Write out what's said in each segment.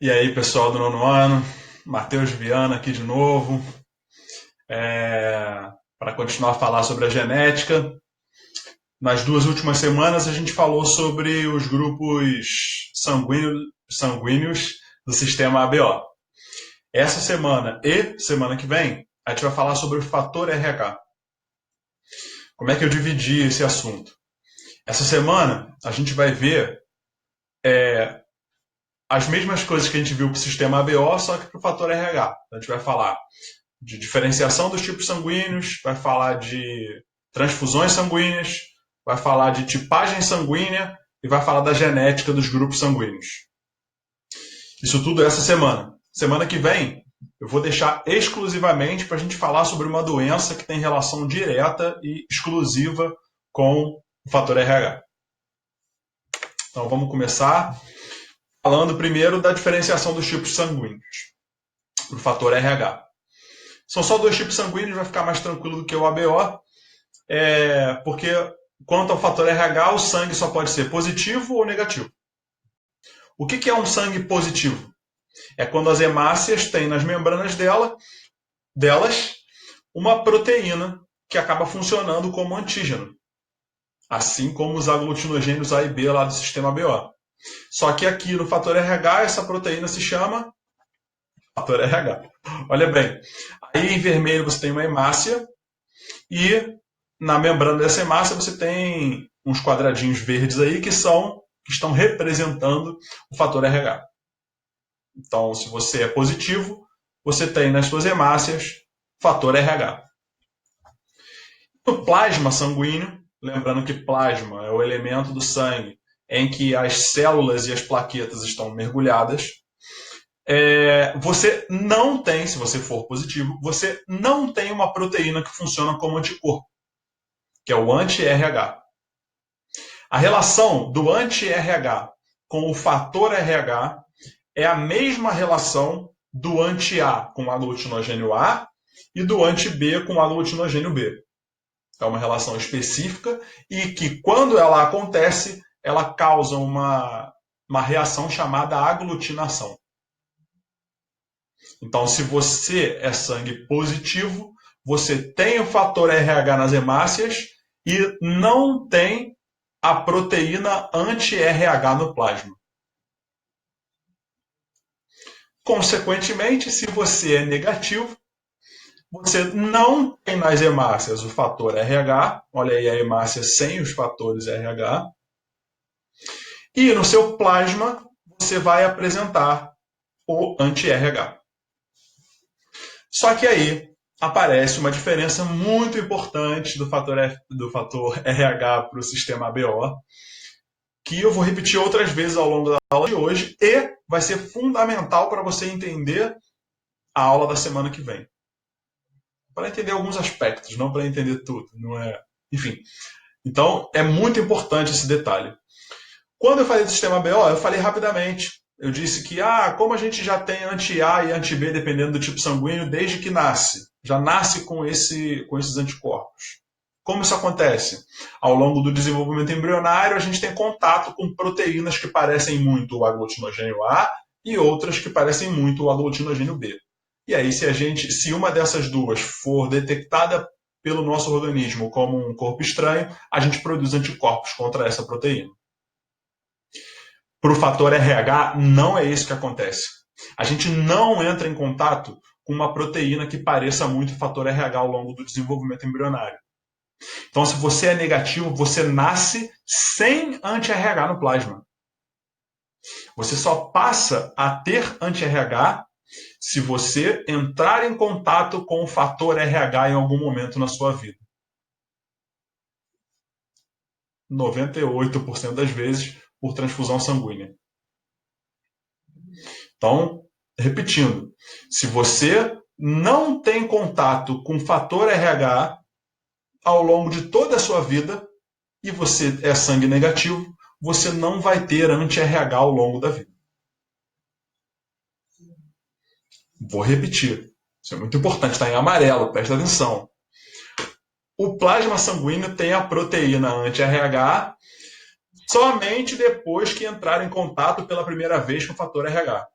E aí, pessoal do nono ano, Matheus Viana aqui de novo, para continuar a falar sobre a genética. Nas duas últimas semanas a gente falou sobre os grupos sanguíneos do sistema ABO. Essa semana e semana que vem a gente vai falar sobre o fator RH. Como é que eu dividi esse assunto? Essa semana a gente vai ver as mesmas coisas que a gente viu para o sistema ABO, só que para o fator RH. A gente vai falar de diferenciação dos tipos sanguíneos, vai falar de transfusões sanguíneas, vai falar de tipagem sanguínea e vai falar da genética dos grupos sanguíneos. Isso tudo essa semana. Semana que vem, eu vou deixar exclusivamente para a gente falar sobre uma doença que tem relação direta e exclusiva com o fator RH. Então vamos começar falando primeiro da diferenciação dos tipos sanguíneos, para o fator RH. São só dois tipos sanguíneos, vai ficar mais tranquilo do que o ABO, porque quanto ao fator RH, o sangue só pode ser positivo ou negativo. O que é um sangue positivo? É quando as hemácias têm nas membranas delas uma proteína que acaba funcionando como antígeno, assim como os aglutinogênios A e B lá do sistema BO. Só que aqui no fator RH, essa proteína se chama fator RH. Olha bem, aí em vermelho você tem uma hemácia e na membrana dessa hemácia você tem uns quadradinhos verdes aí que estão representando o fator RH. Então, se você é positivo, você tem nas suas hemácias fator RH. No plasma sanguíneo, lembrando que plasma é o elemento do sangue em que as células e as plaquetas estão mergulhadas, você não tem, se você for positivo, você não tem uma proteína que funciona como anticorpo, que é o anti-RH. A relação do anti-RH com o fator RH é a mesma relação do anti-A com o aglutinogênio A e do anti-B com o aglutinogênio B. É uma relação específica e que, quando ela acontece, ela causa uma reação chamada aglutinação. Então, se você é sangue positivo, você tem o fator RH nas hemácias e não tem a proteína anti-RH no plasma. Consequentemente, se você é negativo, você não tem nas hemácias o fator RH, olha aí a hemácia sem os fatores RH, e no seu plasma você vai apresentar o anti-RH. Só que aí aparece uma diferença muito importante do fator RH para o sistema ABO, que eu vou repetir outras vezes ao longo da aula de hoje e vai ser fundamental para você entender a aula da semana que vem. Para entender alguns aspectos, não para entender tudo, não é? Enfim. Então, é muito importante esse detalhe. Quando eu falei do sistema ABO, eu falei rapidamente. Eu disse que, como a gente já tem anti-A e anti-B, dependendo do tipo sanguíneo, desde que nasce. Já nasce com esses anticorpos. Como isso acontece? Ao longo do desenvolvimento embrionário, a gente tem contato com proteínas que parecem muito o aglutinogênio A e outras que parecem muito o aglutinogênio B. E aí, se uma dessas duas for detectada pelo nosso organismo como um corpo estranho, a gente produz anticorpos contra essa proteína. Para o fator RH, não é isso que acontece. A gente não entra em contato com uma proteína que pareça muito o fator RH ao longo do desenvolvimento embrionário. Então, se você é negativo, você nasce sem anti-RH no plasma. Você só passa a ter anti-RH se você entrar em contato com o fator RH em algum momento na sua vida. 98% das vezes por transfusão sanguínea. Então, repetindo, se você não tem contato com o fator RH ao longo de toda a sua vida e você é sangue negativo, você não vai ter anti-RH ao longo da vida. Vou repetir. Isso é muito importante, está em amarelo, presta atenção. O plasma sanguíneo tem a proteína anti-RH somente depois que entrar em contato pela primeira vez com o fator RH.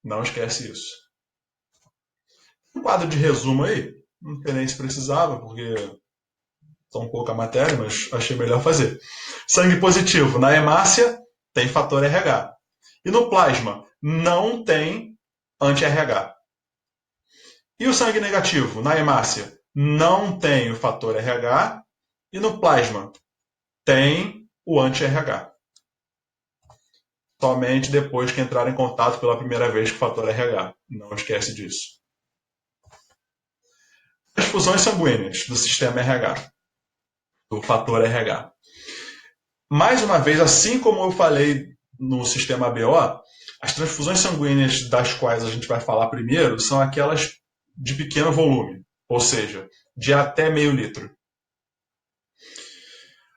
Não esquece isso. Um quadro de resumo aí, não sei nem se precisava, porque tão pouca matéria, mas achei melhor fazer. Sangue positivo. Na hemácia, tem fator RH. E no plasma, não tem anti-RH. E o sangue negativo, na hemácia, não tem o fator RH. E no plasma, tem o anti-RH. Somente depois que entrar em contato pela primeira vez com o fator RH. Não esquece disso. Transfusões sanguíneas do sistema RH, do fator RH. Mais uma vez, assim como eu falei no sistema BO, as transfusões sanguíneas das quais a gente vai falar primeiro são aquelas de pequeno volume, ou seja, de até meio litro.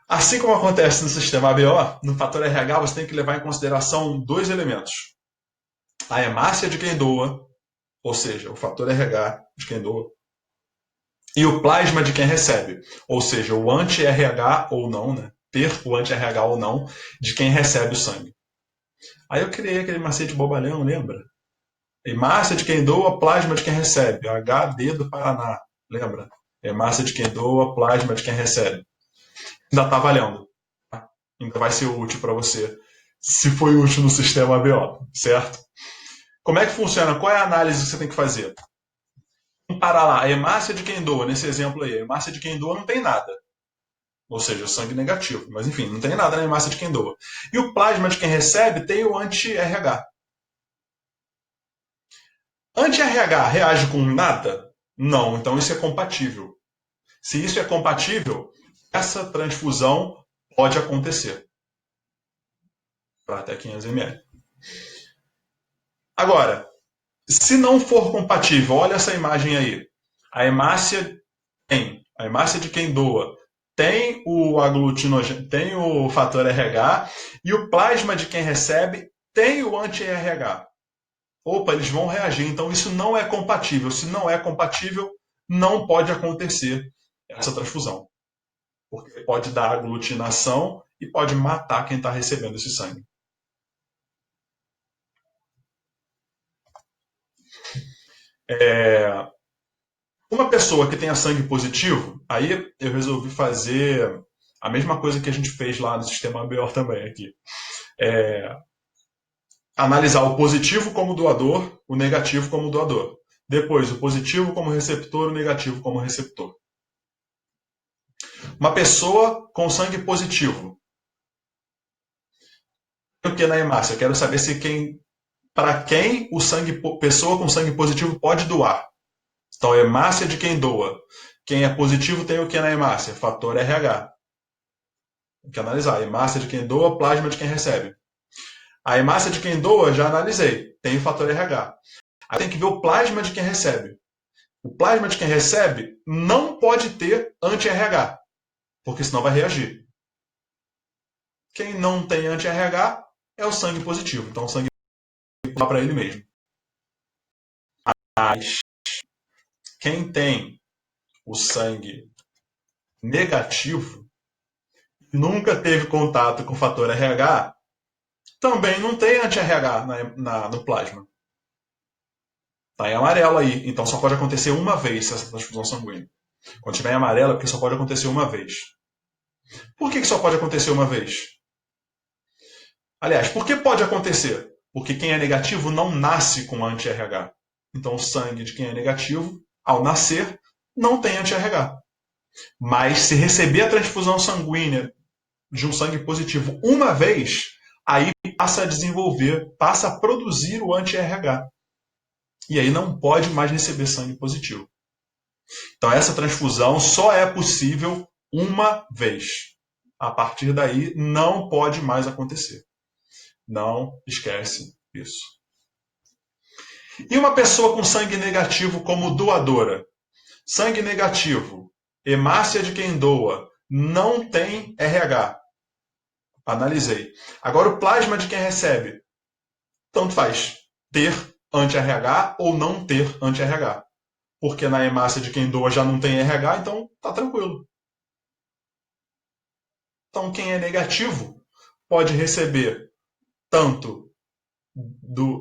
Assim como acontece no sistema ABO, no fator RH você tem que levar em consideração dois elementos. A hemácia de quem doa, ou seja, o fator RH de quem doa, e o plasma de quem recebe, ou seja, o anti-RH ou não, né? Ter o anti-RH ou não de quem recebe o sangue. Aí eu criei aquele macete bobalhão, lembra? Hemácia de quem doa, plasma de quem recebe. HD do Paraná, lembra? Hemácia de quem doa, plasma de quem recebe. Ainda está valendo. Ainda vai ser útil para você, se foi útil no sistema ABO, certo? Como é que funciona? Qual é a análise que você tem que fazer? Comparar lá, a hemácia de quem doa, nesse exemplo aí, a hemácia de quem doa não tem nada. Ou seja, sangue negativo. Mas enfim, não tem nada na hemácia de quem doa. E o plasma de quem recebe tem o anti-RH. Anti-RH reage com nada? Não, então isso é compatível. Se isso é compatível, essa transfusão pode acontecer. Para até 500 ml. Agora, se não for compatível, olha essa imagem aí. A hemácia a hemácia de quem doa tem o aglutinogênio, tem o fator RH e o plasma de quem recebe tem o anti-RH. Opa, eles vão reagir, então isso não é compatível. Se não é compatível, não pode acontecer essa transfusão. Porque pode dar aglutinação e pode matar quem está recebendo esse sangue. Uma pessoa que tenha sangue positivo, aí eu resolvi fazer a mesma coisa que a gente fez lá no sistema ABO também aqui. Analisar o positivo como doador, o negativo como doador. Depois, o positivo como receptor, o negativo como receptor. Uma pessoa com sangue positivo. O que na hemácia? Eu quero saber se para quem pessoa com sangue positivo pode doar. Então, hemácia de quem doa. Quem é positivo tem o que na hemácia? Fator RH. Tem que analisar. Hemácia de quem doa, plasma de quem recebe. A hemácia de quem doa, já analisei. Tem o fator RH. Aí tem que ver o plasma de quem recebe. O plasma de quem recebe não pode ter anti-RH, porque senão vai reagir. Quem não tem anti-RH é o sangue positivo. Então o sangue vai para ele mesmo. Mas quem tem o sangue negativo, nunca teve contato com o fator RH, também não tem anti-RH no plasma. Está em amarelo aí. Então só pode acontecer uma vez essa transfusão sanguínea. Quando tiver em amarelo é porque só pode acontecer uma vez. Por que só pode acontecer uma vez? Aliás, por que pode acontecer? Porque quem é negativo não nasce com anti-RH. Então o sangue de quem é negativo, ao nascer, não tem anti-RH. Mas se receber a transfusão sanguínea de um sangue positivo uma vez, aí passa a desenvolver, passa a produzir o anti-RH. E aí não pode mais receber sangue positivo. Então essa transfusão só é possível uma vez. A partir daí não pode mais acontecer. Não esquece isso. E uma pessoa com sangue negativo como doadora? Sangue negativo, hemácia de quem doa, não tem RH. Analisei. Agora o plasma de quem recebe, tanto faz ter anti-RH ou não ter anti-RH. Porque na hemácia de quem doa já não tem RH, então tá tranquilo. Então quem é negativo pode receber tanto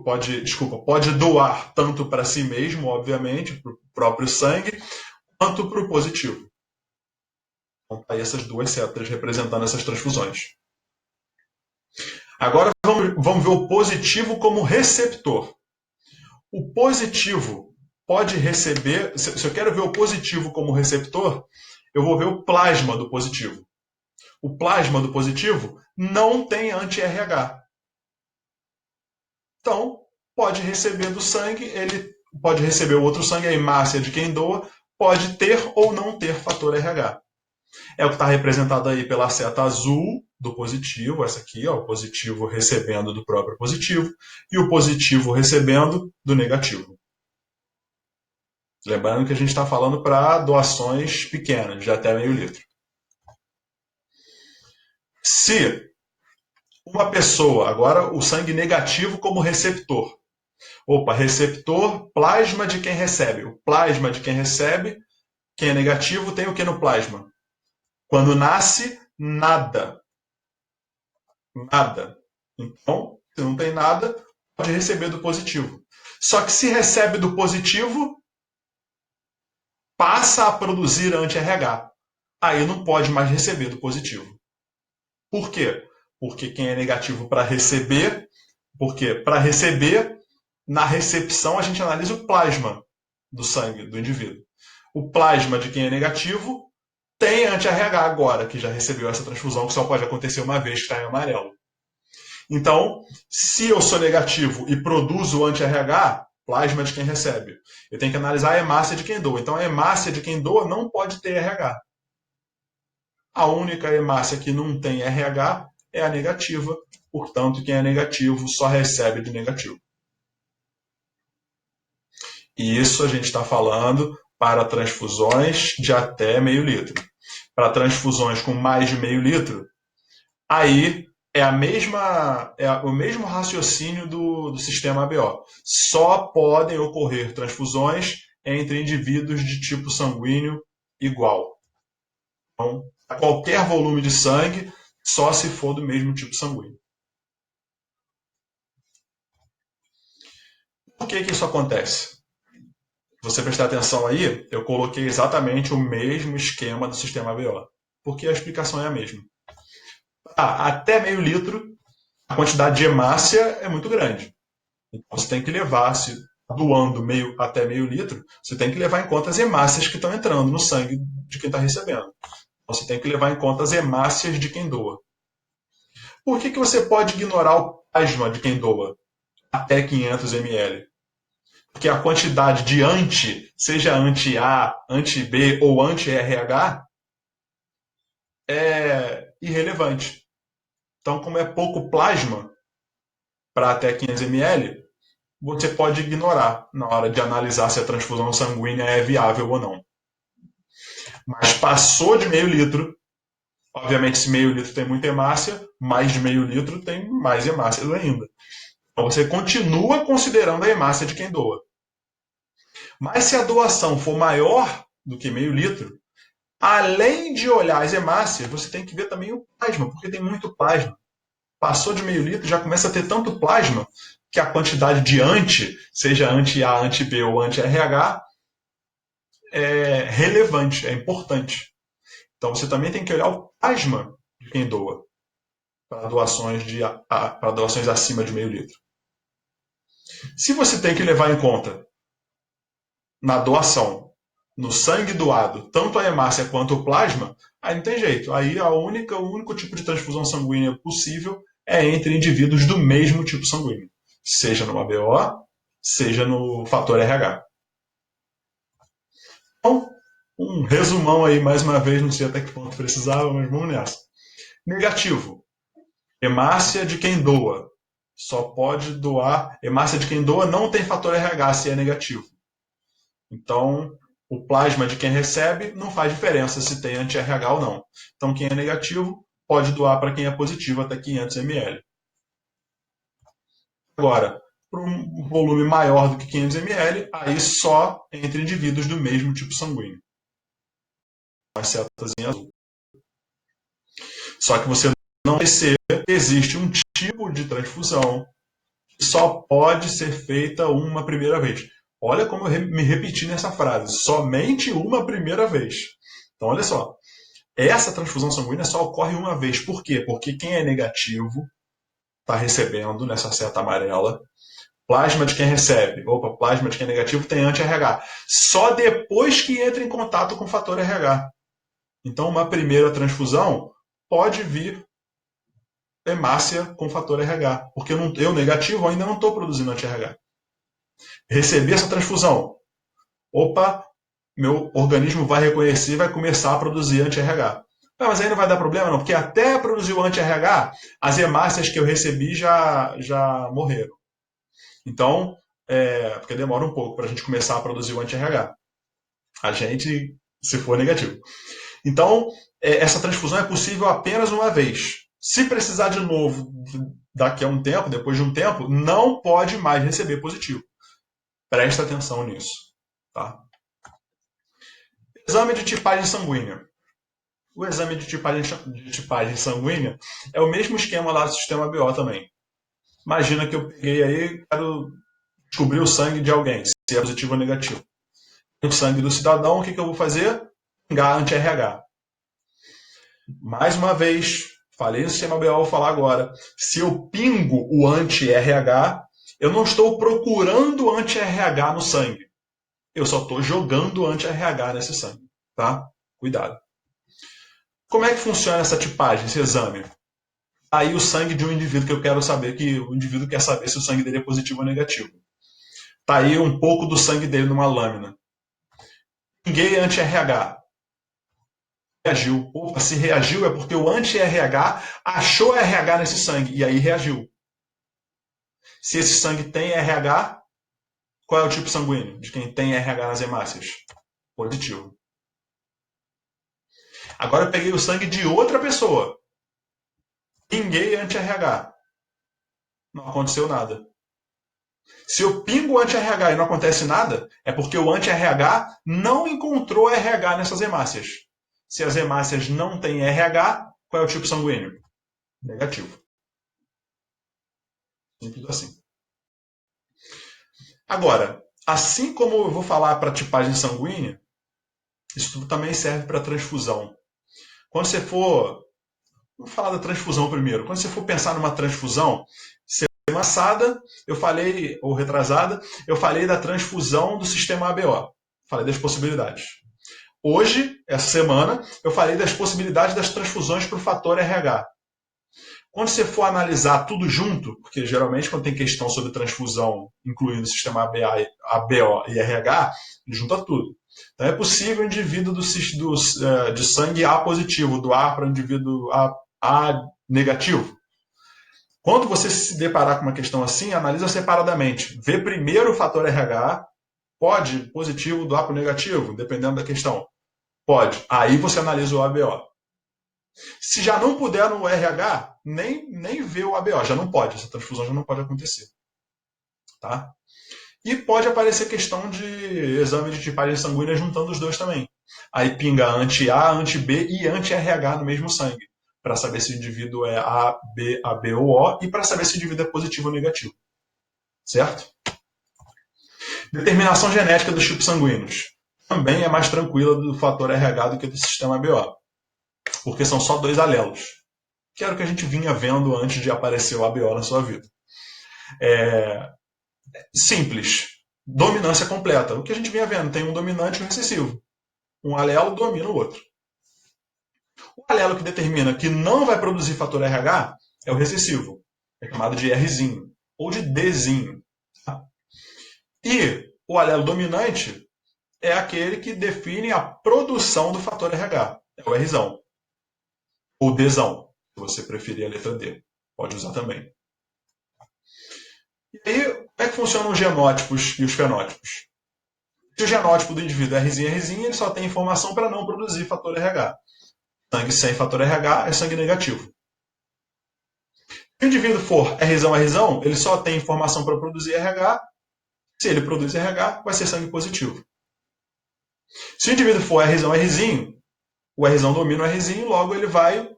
pode doar tanto para si mesmo, obviamente, para o próprio sangue, quanto para o positivo. Então, tá aí essas duas setas representando essas transfusões. Agora vamos ver o positivo como receptor. O positivo pode receber. Se eu quero ver o positivo como receptor, eu vou ver o plasma do positivo. O plasma do positivo não tem anti-RH. Então, pode receber do sangue, ele pode receber o outro sangue, a hemácia de quem doa, pode ter ou não ter fator RH. É o que está representado aí pela seta azul do positivo, essa aqui, ó, o positivo recebendo do próprio positivo, e o positivo recebendo do negativo. Lembrando que a gente está falando para doações pequenas, de até meio litro. Se uma pessoa, agora o sangue negativo como receptor. Opa, receptor, plasma de quem recebe. O plasma de quem recebe, quem é negativo, tem o que no plasma? Quando nasce, nada. Nada. Então, se não tem nada, pode receber do positivo. Só que se recebe do positivo, passa a produzir anti-RH. Aí não pode mais receber do positivo. Por quê? Porque quem é negativo para receber, porque para receber, na recepção a gente analisa o plasma do sangue do indivíduo. O plasma de quem é negativo tem anti-RH agora, que já recebeu essa transfusão, que só pode acontecer uma vez, que está em amarelo. Então, se eu sou negativo e produzo anti-RH, plasma de quem recebe, eu tenho que analisar a hemácia de quem doa. Então, a hemácia de quem doa não pode ter RH. A única hemácia que não tem RH é a negativa, portanto, quem é negativo só recebe de negativo. E isso a gente está falando para transfusões de até meio litro. Para transfusões com mais de meio litro, aí é o mesmo raciocínio do sistema ABO. Só podem ocorrer transfusões entre indivíduos de tipo sanguíneo igual. Então, a qualquer volume de sangue, só se for do mesmo tipo sanguíneo. Por que isso acontece? Se você prestar atenção aí, eu coloquei exatamente o mesmo esquema do sistema ABO, porque a explicação é a mesma. Até meio litro, a quantidade de hemácia é muito grande. Então você tem que levar, se doando até meio litro, você tem que levar em conta as hemácias que estão entrando no sangue de quem está recebendo. Então você tem que levar em conta as hemácias de quem doa. Por que você pode ignorar o plasma de quem doa até 500 ml? Porque a quantidade de seja anti-A, anti-B ou anti-RH, é irrelevante. Então, como é pouco plasma para até 500 ml, você pode ignorar na hora de analisar se a transfusão sanguínea é viável ou não. Mas passou de meio litro, obviamente se meio litro tem muita hemácia, mais de meio litro tem mais hemácias ainda. Então você continua considerando a hemácia de quem doa. Mas se a doação for maior do que meio litro, além de olhar as hemácias, você tem que ver também o plasma, porque tem muito plasma. Passou de meio litro, já começa a ter tanto plasma que a quantidade de seja anti-A, anti-B ou anti-RH, é relevante, é importante. Então você também tem que olhar o plasma de quem doa para doações acima de meio litro. Se você tem que levar em conta na doação, no sangue doado, tanto a hemácia quanto o plasma, aí não tem jeito. Aí o único tipo de transfusão sanguínea possível é entre indivíduos do mesmo tipo sanguíneo, seja no ABO, seja no fator RH. Então, um resumão aí, mais uma vez, não sei até que ponto precisava, mas vamos nessa. Negativo. Hemácia de quem doa. Só pode doar. Hemácia de quem doa não tem fator RH se é negativo. Então, o plasma de quem recebe não faz diferença se tem anti-RH ou não. Então, quem é negativo pode doar para quem é positivo até 500 ml. Agora, para um volume maior do que 500 ml, aí só entre indivíduos do mesmo tipo sanguíneo. As setas em azul. Só que você não vai ser, existe um tipo de transfusão só pode ser feita uma primeira vez. Olha como eu me repeti nessa frase. Somente uma primeira vez. Então, olha só. Essa transfusão sanguínea só ocorre uma vez. Por quê? Porque quem é negativo está recebendo nessa seta amarela. Plasma de quem recebe. Opa, plasma de quem é negativo tem anti-RH. Só depois que entra em contato com o fator RH. Então, uma primeira transfusão pode vir hemácia com fator RH. Porque eu negativo ainda não estou produzindo anti-RH. Recebi essa transfusão. Opa, meu organismo vai reconhecer e vai começar a produzir anti-RH. Mas aí não vai dar problema não, porque até produzir o anti-RH, as hemácias que eu recebi já morreram. Então, porque demora um pouco para a gente começar a produzir o anti-RH. A gente, se for negativo. Então, essa transfusão é possível apenas uma vez. Se precisar de novo daqui a um tempo, depois de um tempo, não pode mais receber positivo. Presta atenção nisso. Tá? Exame de tipagem sanguínea. O exame de tipagem sanguínea é o mesmo esquema lá do sistema BO também. Imagina que eu peguei aí e quero descobrir o sangue de alguém, se é positivo ou negativo. O sangue do cidadão, o que eu vou fazer? Pingar anti-RH. Mais uma vez, falei no sistema BO, vou falar agora. Se eu pingo o anti-RH, eu não estou procurando anti-RH no sangue. Eu só estou jogando anti-RH nesse sangue. Tá? Cuidado. Como é que funciona essa tipagem, esse exame? Aí o sangue de um indivíduo que eu quero saber, que o indivíduo quer saber se o sangue dele é positivo ou negativo. Tá aí um pouco do sangue dele numa lâmina. Pinguei anti-RH. Reagiu. Opa, se reagiu é porque o anti-RH achou RH nesse sangue e aí reagiu. Se esse sangue tem RH, qual é o tipo sanguíneo de quem tem RH nas hemácias? Positivo. Agora eu peguei o sangue de outra pessoa. Pinguei anti-RH. Não aconteceu nada. Se eu pingo o anti-RH e não acontece nada, é porque o anti-RH não encontrou RH nessas hemácias. Se as hemácias não têm RH, qual é o tipo sanguíneo? Negativo. Simples assim. Agora, assim como eu vou falar para tipagem sanguínea, isso tudo também serve para transfusão. Quando você for... Vou falar da transfusão primeiro. Quando você for pensar numa transfusão, semana passada, eu falei, ou retrasada, eu falei da transfusão do sistema ABO. Falei das possibilidades. Hoje, essa semana, eu falei das possibilidades das transfusões para o fator RH. Quando você for analisar tudo junto, porque geralmente quando tem questão sobre transfusão, incluindo o sistema ABO e RH, ele junta tudo. Então é possível o indivíduo de sangue A positivo doar para o indivíduo A negativo? Quando você se deparar com uma questão assim, analisa separadamente. Vê primeiro o fator RH, pode positivo doar para o negativo, dependendo da questão. Pode. Aí você analisa o ABO. Se já não puder no RH, nem vê o ABO, já não pode, essa transfusão já não pode acontecer. Tá? E pode aparecer questão de exame de tipagem sanguínea juntando os dois também. Aí pinga anti-A, anti-B e anti-RH no mesmo sangue, para saber se o indivíduo é A, B ou O e para saber se o indivíduo é positivo ou negativo. Certo? Determinação genética dos tipos sanguíneos. Também é mais tranquila do fator RH do que do sistema ABO, porque são só 2 alelos, que era o que a gente vinha vendo antes de aparecer o ABO na sua vida. Simples. Dominância completa. O que a gente vinha vendo, tem um dominante e um recessivo. Um alelo domina o outro. O alelo que determina que não vai produzir fator RH é o recessivo. É chamado de Rzinho, ou de Dzinho. E o alelo dominante é aquele que define a produção do fator RH. É o Rzão. Ou Dzão, se você preferir a letra D. Pode usar também. E aí, como é que funcionam os genótipos e os fenótipos? Se o genótipo do indivíduo é Rzinho, ele só tem informação para não produzir fator RH. Sangue sem fator RH é sangue negativo. Se o indivíduo for Rzão, ele só tem informação para produzir RH. Se ele produz RH, vai ser sangue positivo. Se o indivíduo for Rzinho, o Rzão domina o Rzinho, logo ele vai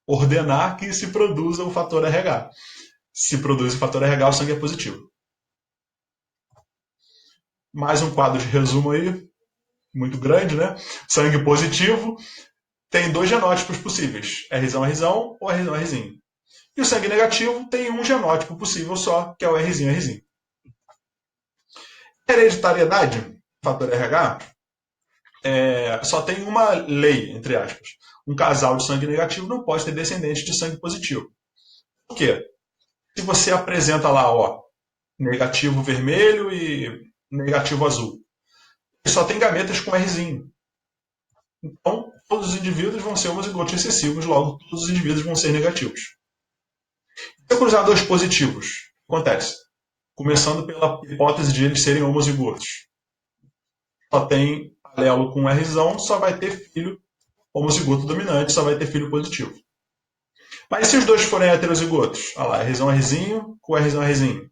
ordenar que se produza o fator RH. Se produz o fator RH, o sangue é positivo. Mais um quadro de resumo aí, muito grande, né? Sangue positivo tem dois genótipos possíveis, Rzão ou Rzinho. E o sangue negativo tem um genótipo possível só, que é o Rzinho. Hereditariedade, fator RH, só tem uma lei, entre aspas. Um casal de sangue negativo não pode ter descendente de sangue positivo. Por quê? Se você apresenta lá, ó, negativo vermelho e negativo azul, só tem gametas com Rzinho. Então, todos os indivíduos vão ser homozigotos recessivos, logo todos os indivíduos vão ser negativos. Se eu cruzar dois positivos, o que acontece? Começando pela hipótese de eles serem homozigotos. Só tem alelo com Rzão, só vai ter filho homozigoto dominante, só vai ter filho positivo. Mas se os dois forem heterozigotos? Olha lá, Rzão Rzinho com Rzão Rzinho.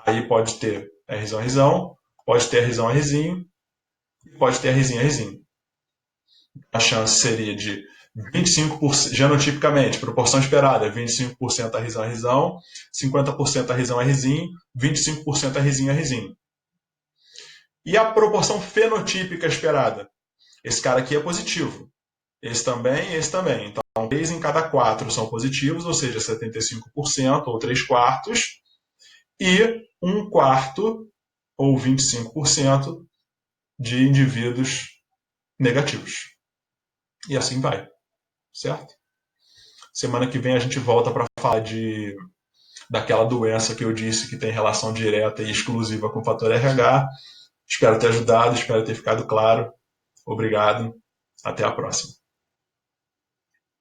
Aí pode ter Rzão, pode ter Rzão Rzinho, pode ter Rzinho. A chance seria de 25%, genotipicamente, proporção esperada, 25% Rzão, 50% Rzinho, 25% Rzinho. E a proporção fenotípica esperada? Esse cara aqui é positivo. Esse também, esse também. Então, 3 em cada 4 são positivos, ou seja, 75%, ou 3 quartos. E 1 quarto, ou 25%, de indivíduos negativos. E assim vai. Certo? Semana que vem a gente volta para falar daquela doença que eu disse que tem relação direta e exclusiva com o fator RH. Espero ter ajudado, espero ter ficado claro. Obrigado. Até a próxima.